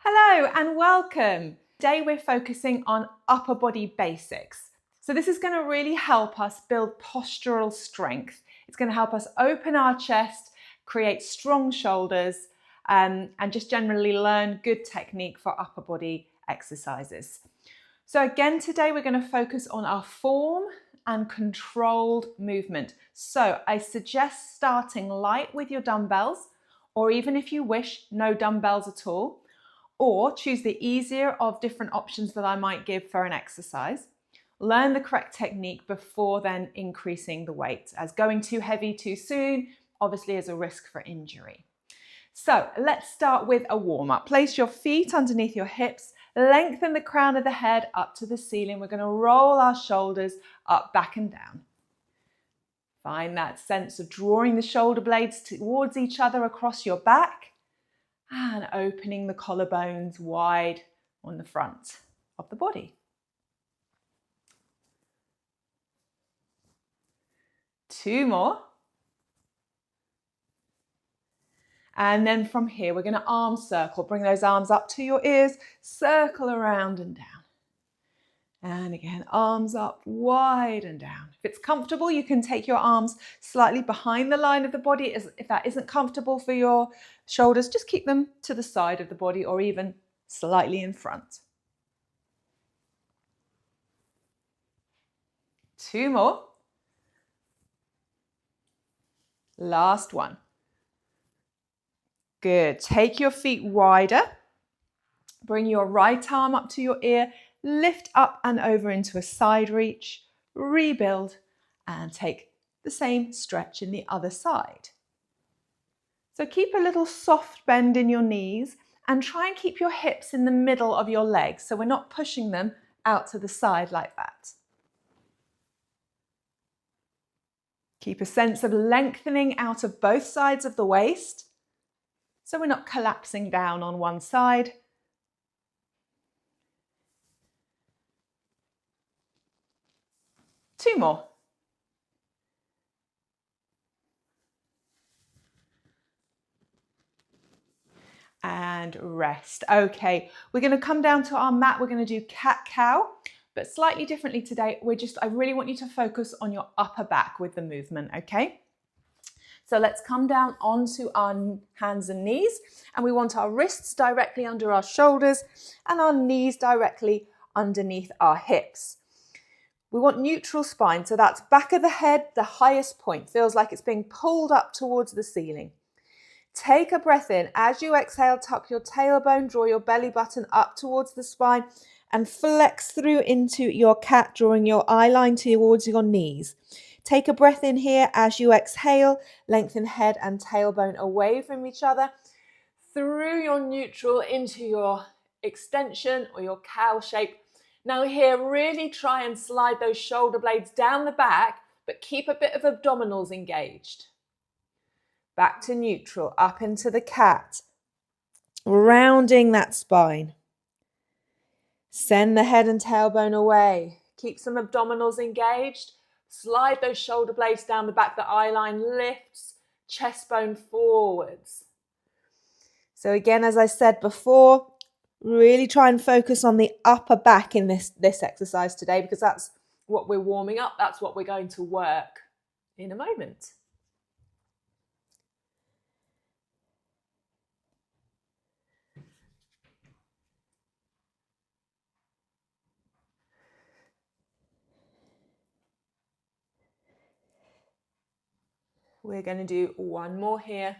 Hello and welcome. Today we're focusing on upper body basics. So this is going to really help us build postural strength. It's going to help us open our chest, create strong shoulders, and just generally learn good technique for upper body exercises. So again, today we're going to focus on our form and controlled movement. So I suggest starting light with your dumbbells, or even if you wish, no dumbbells at all. Or choose the easier of different options that I might give for an exercise. Learn the correct technique before then increasing the weight, as going too heavy too soon obviously is a risk for injury. So let's start with a warm-up. Place your feet underneath your hips, lengthen the crown of the head up to the ceiling. We're going to roll our shoulders up, back and down. Find that sense of drawing the shoulder blades towards each other across your back, and opening the collarbones wide on the front of the body. Two more. And then from here, we're going to arm circle. Bring those arms up to your ears, circle around and down. And again, arms up wide and down. If it's comfortable, you can take your arms slightly behind the line of the body. If that isn't comfortable for your shoulders, just keep them to the side of the body or even slightly in front. Two more. Last one. Good. Take your feet wider. Bring your right arm up to your ear. Lift up and over into a side reach. Rebuild and take the same stretch in the other side. So keep a little soft bend in your knees and try and keep your hips in the middle of your legs so we're not pushing them out to the side like that. Keep a sense of lengthening out of both sides of the waist so we're not collapsing down on one side. Two more. And rest. Okay, we're going to come down to our mat. We're going to do cat-cow, but slightly differently today. I really want you to focus on your upper back with the movement, okay? So let's come down onto our hands and knees, and we want our wrists directly under our shoulders and our knees directly underneath our hips. We want neutral spine, so that's back of the head, the highest point. Feels like it's being pulled up towards the ceiling. Take a breath in. As you exhale, tuck your tailbone, draw your belly button up towards the spine and flex through into your cat, drawing your eye line towards your knees. Take a breath in here. As you exhale, lengthen head and tailbone away from each other, through your neutral into your extension or your cow shape. Now here, really try and slide those shoulder blades down the back, but keep a bit of abdominals engaged. Back to neutral, up into the cat, rounding that spine. Send the head and tailbone away. Keep some abdominals engaged. Slide those shoulder blades down the back. The eye line lifts, chest bone forwards. So again, as I said before, really try and focus on the upper back in this exercise today, because that's what we're warming up. That's what we're going to work in a moment. We're going to do one more here.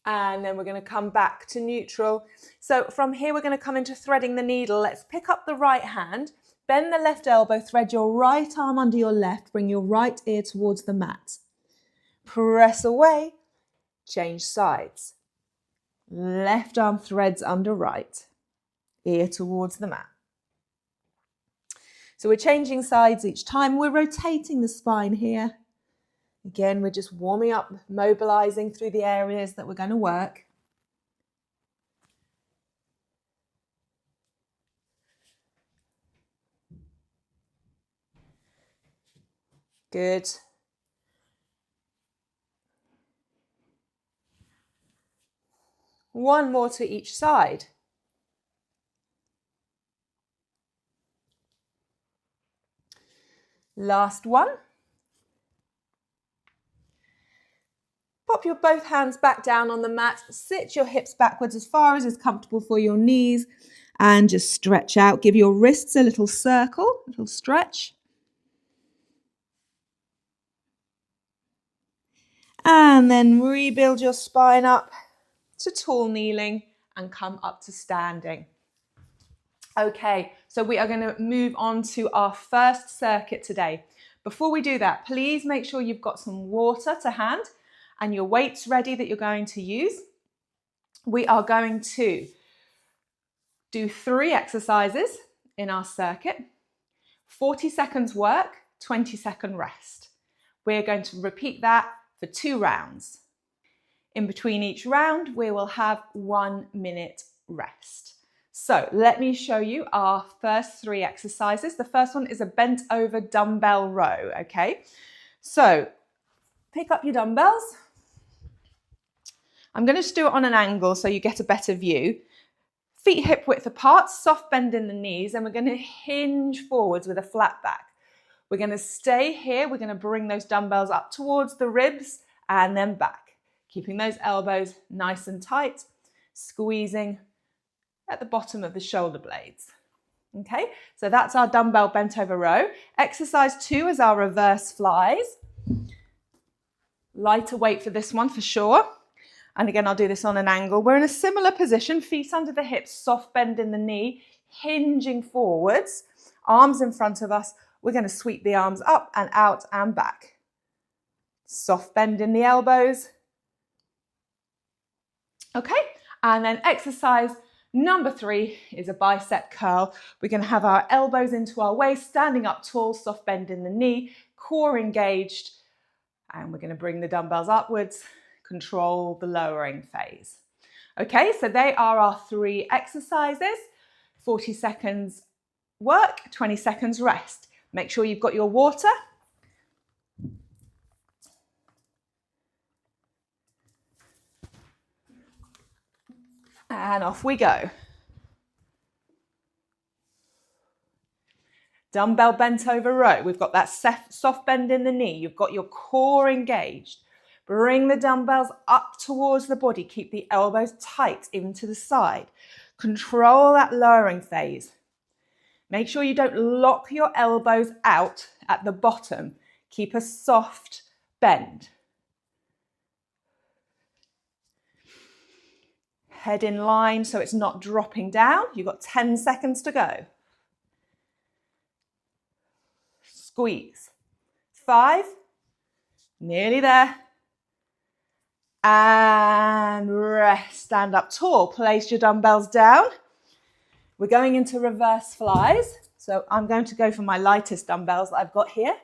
And then we're going to come back to neutral. So from here, we're going to come into threading the needle. Let's pick up the right hand, bend the left elbow, thread your right arm under your left, bring your right ear towards the mat. Press away, change sides. Left arm threads under right, ear towards the mat. So we're changing sides each time. We're rotating the spine here. Again, we're just warming up, mobilizing through the areas that we're going to work. Good. One more to each side. Last one. Pop your both hands back down on the mat. Sit your hips backwards as far as is comfortable for your knees. And just stretch out. Give your wrists a little circle, a little stretch. And then rebuild your spine up to tall kneeling and come up to standing. Okay, so we are going to move on to our first circuit today. Before we do that, please make sure you've got some water to hand and your weights ready that you're going to use. We are going to do 3 exercises in our circuit. 40 seconds work, 20-second rest. We're going to repeat that for 2 rounds. In between each round, we will have 1 minute rest. So let me show you our first 3 exercises. The first one is a bent over dumbbell row, okay? So pick up your dumbbells. I'm going to just do it on an angle so you get a better view. Feet hip width apart, soft bend in the knees, and we're going to hinge forwards with a flat back. We're going to stay here. We're going to bring those dumbbells up towards the ribs and then back, keeping those elbows nice and tight, squeezing at the bottom of the shoulder blades. Okay, so that's our dumbbell bent over row. Exercise 2 is our reverse flies. Lighter weight for this one for sure. And again, I'll do this on an angle. We're in a similar position, feet under the hips, soft bend in the knee, hinging forwards, arms in front of us. We're going to sweep the arms up and out and back. Soft bend in the elbows. Okay, and then exercise number 3 is a bicep curl. We're going to have our elbows into our waist, standing up tall, soft bend in the knee, core engaged, and we're going to bring the dumbbells upwards. Control the lowering phase. Okay, so they are our 3 exercises. 40 seconds work, 20 seconds rest. Make sure you've got your water. And off we go. Dumbbell bent over row. We've got that soft bend in the knee. You've got your core engaged. Bring the dumbbells up towards the body. Keep the elbows tight into the side. Control that lowering phase. Make sure you don't lock your elbows out at the bottom. Keep a soft bend. Head in line so it's not dropping down. You've got 10 seconds to go. Squeeze. 5. Nearly there. And rest, stand up tall. Place your dumbbells down. We're going into reverse flies. So I'm going to go for my lightest dumbbells that I've got here.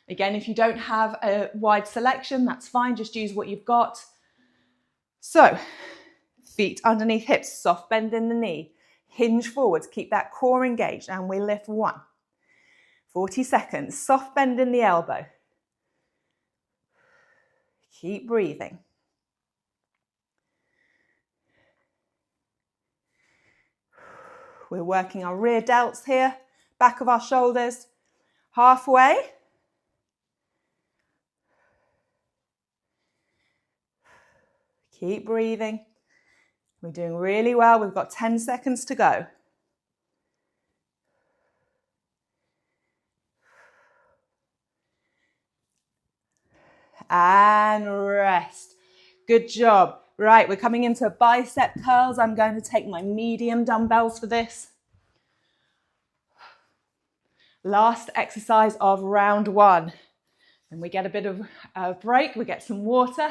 Again, if you don't have a wide selection, that's fine. Just use what you've got. So feet underneath hips, soft bend in the knee. Hinge forwards, keep that core engaged, and we lift 1. 40 seconds, soft bend in the elbow. Keep breathing. We're working our rear delts here, back of our shoulders, halfway. Keep breathing. We're doing really well. We've got 10 seconds to go. And rest. Good job. Right, we're coming into bicep curls. I'm going to take my medium dumbbells for this. Last exercise of round 1. And we get a bit of a break. We get some water.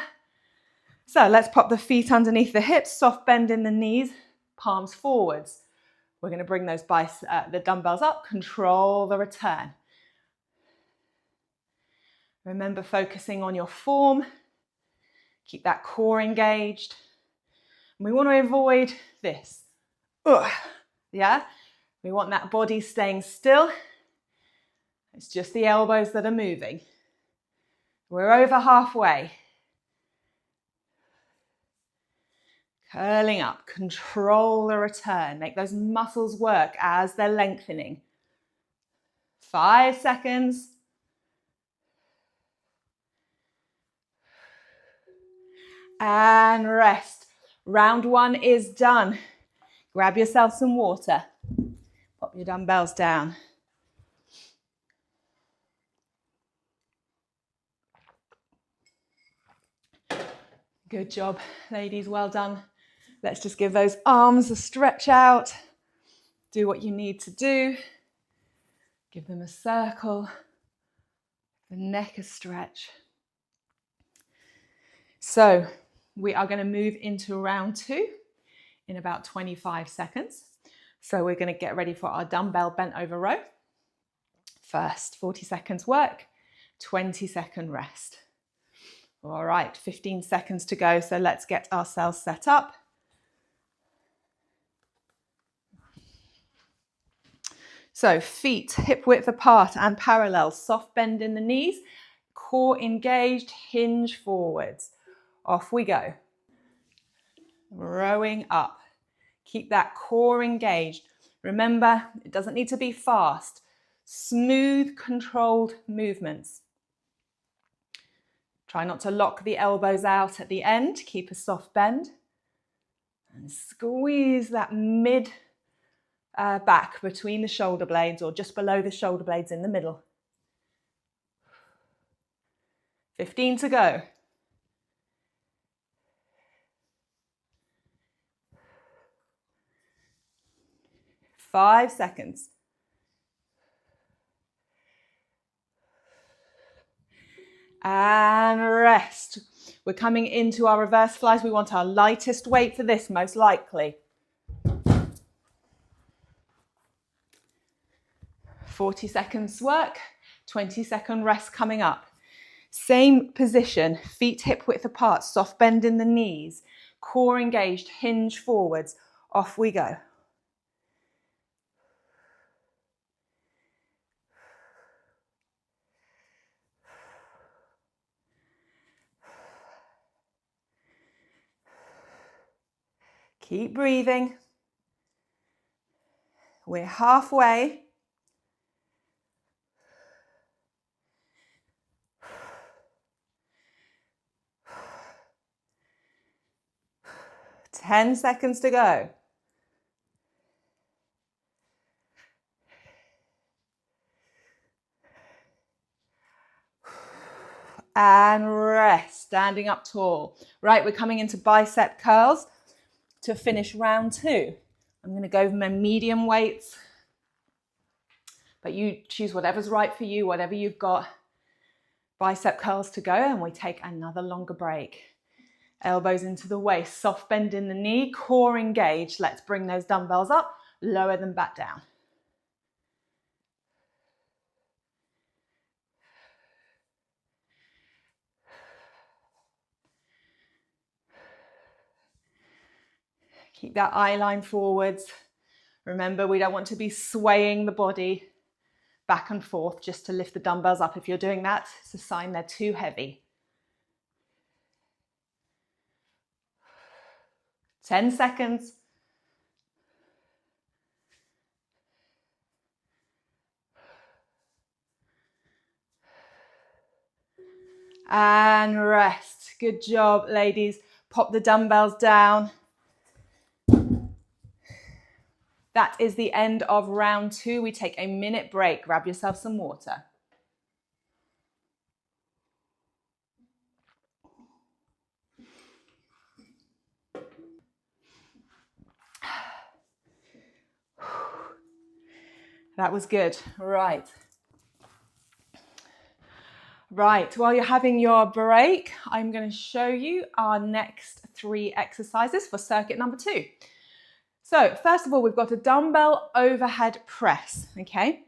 So let's pop the feet underneath the hips, soft bend in the knees, palms forwards. We're going to bring those the dumbbells up, control the return. Remember focusing on your form. Keep that core engaged. And we want to avoid this. Yeah? We want that body staying still. It's just the elbows that are moving. We're over halfway. Curling up, control the return. Make those muscles work as they're lengthening. 5 seconds. And rest. Round 1 is done. Grab yourself some water. Pop your dumbbells down. Good job, ladies, well done. Let's just give those arms a stretch out. Do what you need to do. Give them a circle. The neck a stretch. So we are going to move into round 2 in about 25 seconds. So we're going to get ready for our dumbbell bent over row. First, 40 seconds work, 20-second rest. All right, 15 seconds to go. So let's get ourselves set up. So feet hip width apart and parallel, soft bend in the knees, core engaged, hinge forwards. Off we go. Rowing up. Keep that core engaged. Remember, it doesn't need to be fast. Smooth, controlled movements. Try not to lock the elbows out at the end. Keep a soft bend. And squeeze that mid back between the shoulder blades or just below the shoulder blades in the middle. 15 to go. Five seconds. And rest. We're coming into our reverse flies. We want our lightest weight for this, most likely. 40 seconds work, 20-second rest coming up. Same position, feet hip width apart, soft bend in the knees, core engaged, hinge forwards. Off we go. Keep breathing. We're halfway. Ten seconds to go. And rest, standing up tall. Right, we're coming into bicep curls to finish round 2. I'm going to go with my medium weights, but you choose whatever's right for you, whatever you've got. Bicep curls to go, and we take another longer break. Elbows into the waist, soft bend in the knee, core engaged. Let's bring those dumbbells up, lower them back down. Keep that eye line forwards. Remember, we don't want to be swaying the body back and forth just to lift the dumbbells up. If you're doing that, it's a sign they're too heavy. 10 seconds. And rest. Good job, ladies. Pop the dumbbells down. That is the end of round 2. We take a minute break. Grab yourself some water. That was good. Right. Right, while you're having your break, I'm going to show you our next 3 exercises for circuit number 2. So first of all, we've got a dumbbell overhead press, okay?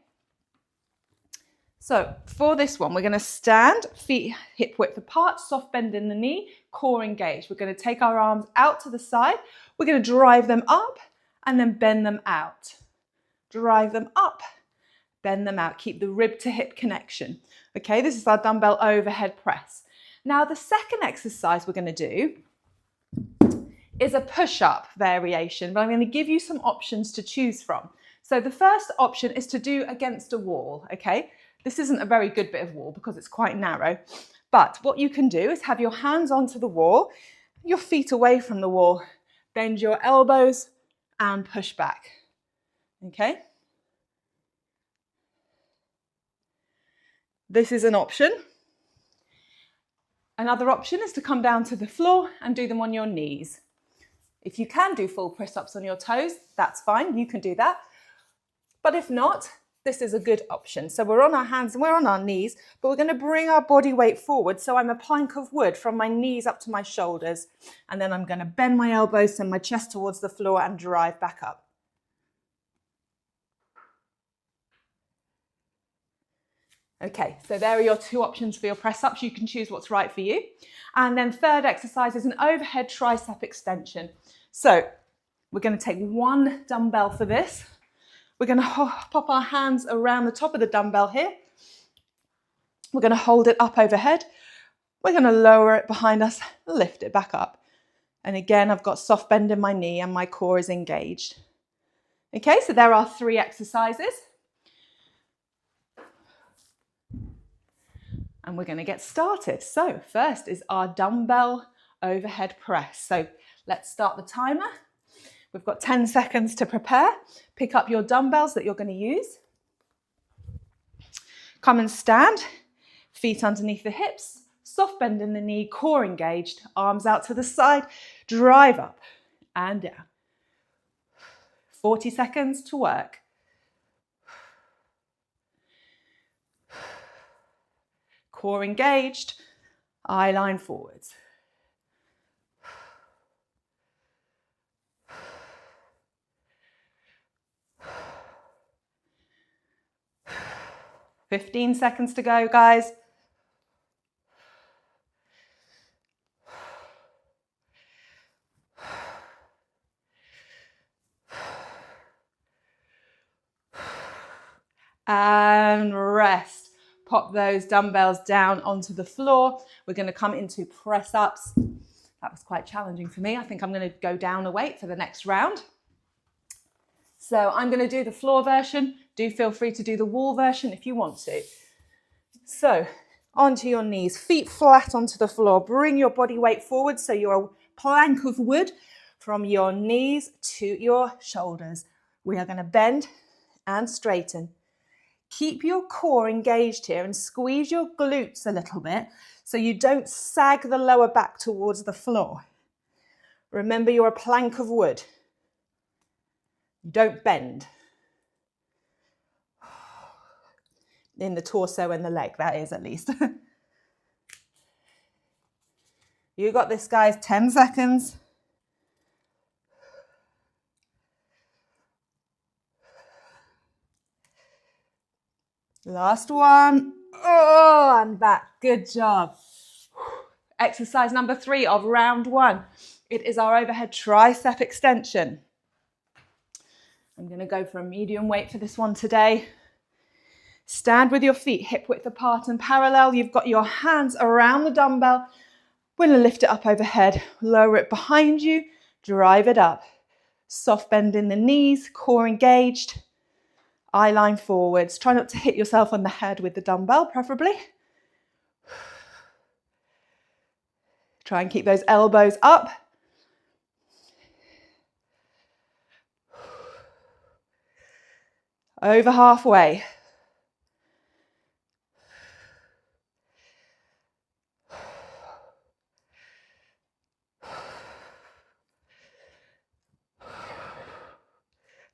So for this one, we're going to stand, feet hip width apart, soft bend in the knee, core engaged. We're going to take our arms out to the side. We're going to drive them up and then bend them out. Drive them up, Bend them out. Keep the rib to hip connection. Okay, this is our dumbbell overhead press. Now the second exercise we're going to do is a push-up variation, but I'm going to give you some options to choose from. So the first option is to do against a wall, okay? This isn't a very good bit of wall because it's quite narrow, but what you can do is have your hands onto the wall, your feet away from the wall, bend your elbows and push back, okay? This is an option. Another option is to come down to the floor and do them on your knees. If you can do full press-ups on your toes, that's fine, you can do that. But if not, this is a good option. So we're on our hands and we're on our knees, but we're going to bring our body weight forward. So I'm a plank of wood from my knees up to my shoulders. And then I'm going to bend my elbows and my chest towards the floor and drive back up. Okay, so there are your two options for your press-ups. You can choose what's right for you. And then third exercise is an overhead tricep extension. So we're going to take one dumbbell for this. We're going to pop our hands around the top of the dumbbell here. We're going to hold it up overhead. We're going to lower it behind us, lift it back up. And again, I've got soft bend in my knee and my core is engaged. Okay, so there are three exercises. And we're going to get started. So first is our dumbbell overhead press. So let's start the timer. We've got 10 seconds to prepare. Pick up your dumbbells that you're going to use. Come and stand, feet underneath the hips, soft bend in the knee, core engaged, arms out to the side, drive up and down. 40 seconds to work. Core engaged, eye line forwards. Fifteen seconds to go, guys. And rest. Pop those dumbbells down onto the floor. We're going to come into press ups. That was quite challenging for me. I think I'm going to go down a weight for the next round. So I'm going to do the floor version. Do feel free to do the wall version if you want to. So onto your knees, feet flat onto the floor. Bring your body weight forward so you're a plank of wood from your knees to your shoulders. We are going to bend and straighten. Keep your core engaged here and squeeze your glutes a little bit so you don't sag the lower back towards the floor. Remember, you're a plank of wood. You don't bend. In the torso and the leg, that is at least. You got this, guys. 10 seconds. Last one. Oh, and back. Good job. Exercise number 3 of round 1. It is our overhead tricep extension. I'm going to go for a medium weight for this one today. Stand with your feet hip width apart and parallel. You've got your hands around the dumbbell. We're going to lift it up overhead, lower it behind you, drive it up. Soft bend in the knees, core engaged. Eye line forwards. Try not to hit yourself on the head with the dumbbell, preferably. Try and keep those elbows up. Over halfway.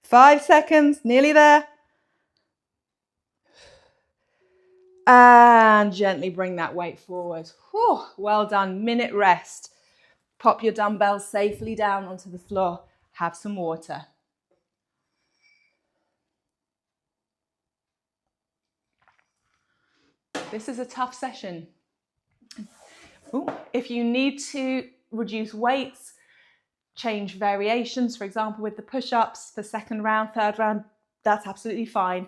Five seconds, nearly there. And gently bring that weight forward. Whew, well done, minute rest. Pop your dumbbells safely down onto the floor. Have some water. This is a tough session. Ooh, if you need to reduce weights, change variations, for example, with the push-ups for second round, third round, that's absolutely fine.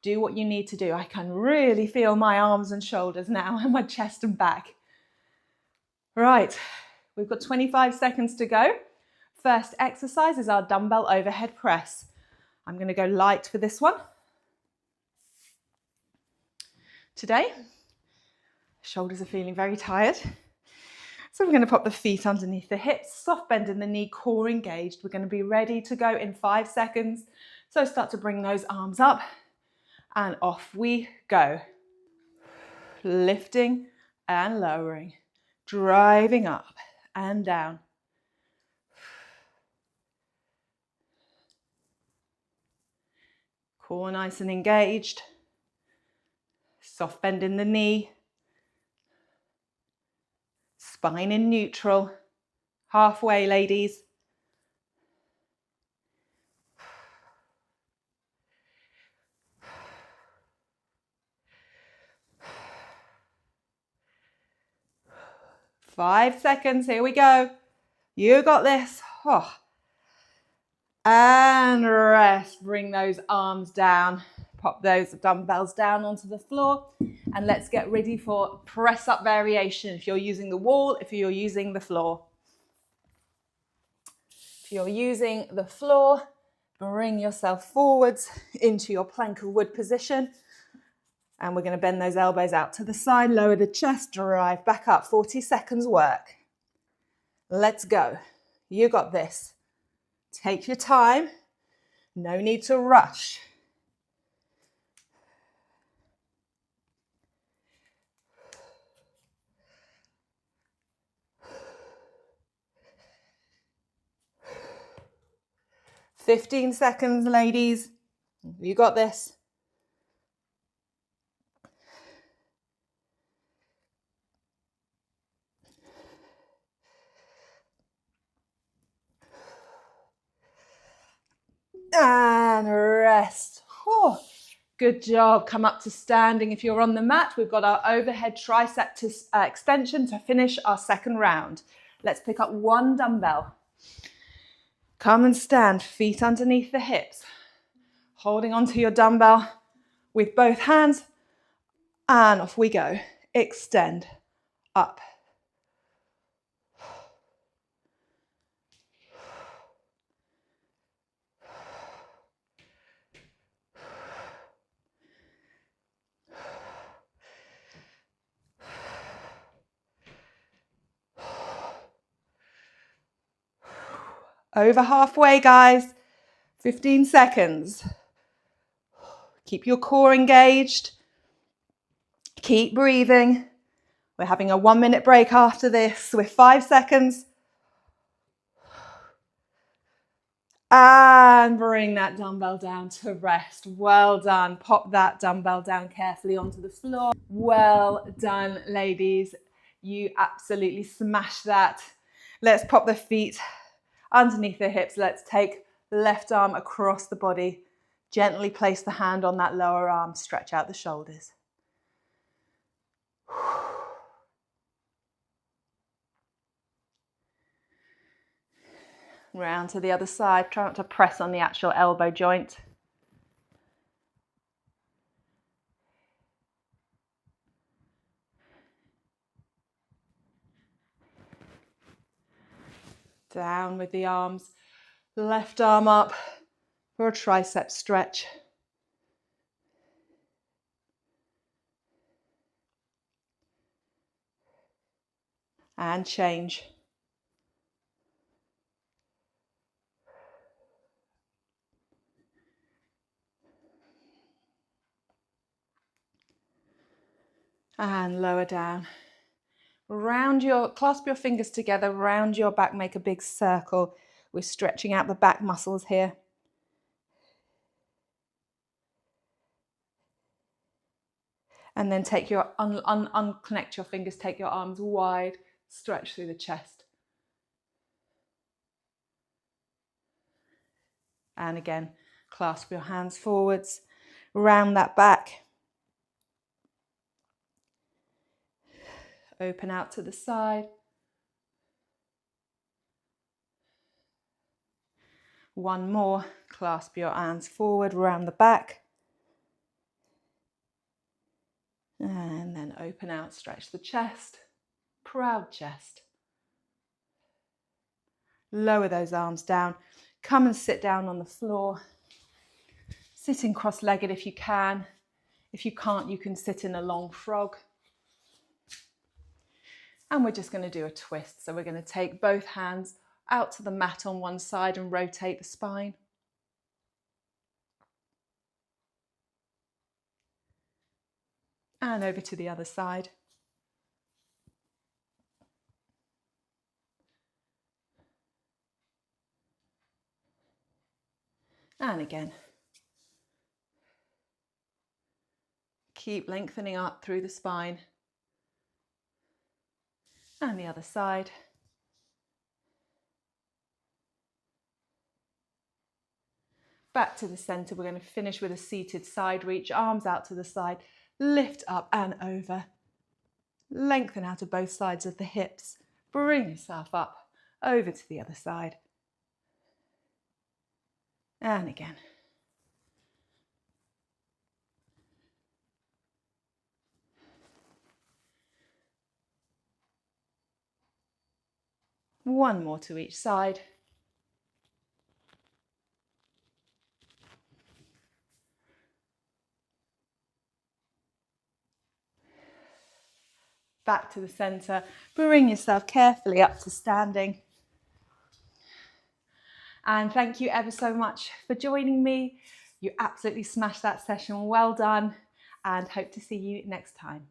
Do what you need to do. I can really feel my arms and shoulders now and my chest and back. Right, we've got 25 seconds to go. First exercise is our dumbbell overhead press. I'm going to go light for this one. Today, shoulders are feeling very tired. So we're going to pop the feet underneath the hips, soft bend in the knee, core engaged. We're going to be ready to go in 5 seconds. So start to bring those arms up and off we go. Lifting and lowering, driving up and down. Core nice and engaged. Soft bend in the knee. Spine in neutral. Halfway, ladies. Five seconds, here we go. You got this. Oh. And rest, bring those arms down. Pop those dumbbells down onto the floor. And let's get ready for press up variation. If you're using the wall, if you're using the floor. If you're using the floor, bring yourself forwards into your plank of wood position. And we're going to bend those elbows out to the side, lower the chest, drive back up. 40 seconds work. Let's go. You got this. Take your time. No need to rush. "15 seconds, ladies. You got this. And rest. Oh, good job. Come up to standing. If you're on the mat, we've got our overhead tricep extension to finish our second round. Let's pick up one dumbbell. Come and stand, feet underneath the hips. Holding onto your dumbbell with both hands. And off we go. Extend. Up. Over halfway, guys. 15 seconds. Keep your core engaged. Keep breathing. We're having a 1-minute break after this with 5 seconds. And bring that dumbbell down to rest. Well done. Pop that dumbbell down carefully onto the floor. Well done, ladies. You absolutely smashed that. Let's pop the feet underneath the hips. Let's take left arm across the body. Gently place the hand on that lower arm. Stretch out the shoulders. Round to the other side. Try not to press on the actual elbow joint. Down with the arms. Left arm up for a tricep stretch. And change. And lower down. Clasp your fingers together, round your back, make a big circle. We're stretching out the back muscles here. And then take your, unconnect your fingers, take your arms wide, stretch through the chest. And again, clasp your hands forwards, round that back. Open out to the side. One more, clasp your hands forward, round the back. And then open out, stretch the chest, proud chest. Lower those arms down. Come and sit down on the floor. Sitting cross-legged if you can. If you can't, you can sit in a long frog. And we're just going to do a twist. So we're going to take both hands out to the mat on one side and rotate the spine. And over to the other side. And again. Keep lengthening up through the spine. And the other side. Back to the center. We're going to finish with a seated side reach, arms out to the side, lift up and over. Lengthen out to both sides of the hips. Bring yourself up over to the other side. And again. One more to each side. Back to the center. Bring yourself carefully up to standing. And thank you ever so much for joining me. You absolutely smashed that session. Well done, and hope to see you next time.